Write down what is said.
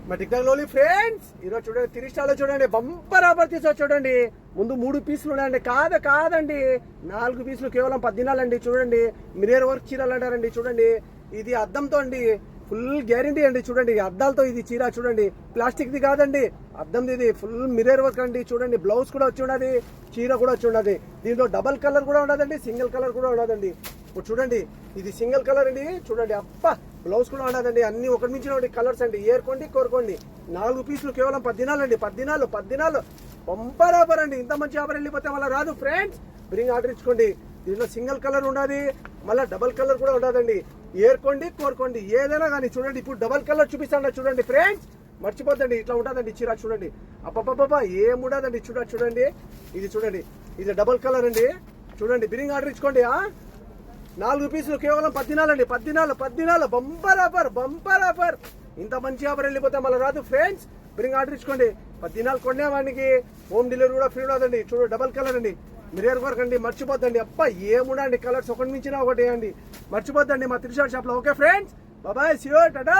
మా టిక్టాక్ లోని ఫ్రెండ్స్ ఈరోజు చూడండి 30 స్టార్లో చూడండి బంపర్ ఆఫర్ తీసుకోవచ్చు చూడండి. ముందు 3 పీసులు ఉన్నాయండి. కాదండి 4 పీసులు కేవలం 10 దినాలండి. చూడండి మిర్రర్ వర్క్ చీరలు అంటారండి. చూడండి ఇది అద్దంతో అండి, ఫుల్ గ్యారంటీ అండి. చూడండి అద్దాలతో ఇది చీర చూడండి, ప్లాస్టిక్ ది కాదండి, అద్దంది ఇది. ఫుల్ మిర్రర్ వర్క్ అండి. చూడండి బ్లౌజ్ కూడా వచ్చి ఉన్నది, చీర కూడా వచ్చి ఉన్నది. దీంట్లో డబల్ కలర్ కూడా ఉండదండి, సింగిల్ కలర్ కూడా ఉండదండి. ఇప్పుడు చూడండి ఇది సింగిల్ కలర్ అండి. చూడండి అప్ప బ్లౌజ్ కూడా ఉండదండి. అన్ని ఒకటి మించిన ఒకటి కలర్స్ అండి. ఏరుకోండి కోరుకోండి. 4 పీసులు కేవలం 10 దినాలండి. 10 దినాలు బంపర్ ఆఫర్ అండి. ఇంత మంచి ఆఫర్ వెళ్ళిపోతే మళ్ళీ రాదు ఫ్రెండ్స్. బిరింగ్ ఆర్డర్ ఇచ్చుకోండి. దీంట్లో సింగిల్ కలర్ ఉండదు, మళ్ళీ డబల్ కలర్ కూడా ఉండదండి. ఏరుకోండి కోరుకోండి ఏదైనా కానీ. చూడండి ఇప్పుడు డబల్ కలర్ చూపిస్తాను చూడండి ఫ్రెండ్స్, మర్చిపోద్దండి. ఇట్లా ఉంటుందండి చీర. చూడండి అబ్బబ్బబ్బా ఏముండదండి. చూడండి ఇది చూడండి, ఇది డబల్ కలర్ అండి. చూడండి బిరింగ్ ఆర్డర్ ఇచ్చుకోండి. 4 పీసులు కేవలం 10 దినాలండి. 10 దినాలు బంపర్ ఆఫర్. ఇంత మంచి ఆఫర్ వెళ్ళిపోతే మళ్ళీ రాదు ఫ్రెండ్స్. బిరింగ్ ఆర్డర్ ఇచ్చుకోండి. 10 దినాలు కొనే వాడికి హోమ్ డెలివరీ కూడా ఫ్రీ ఉండదండి. చూడండి డబల్ కలర్ అండి, మిర్రర్ వర్క్ అండి. మర్చిపోద్దండి అప్ప ఏముండండి కలర్స్ ఒకటి మించిన ఒకటి అండి. మర్చిపోద్దండి మా 30 షాప్ లో. Okay friends, bye, see you, Tata.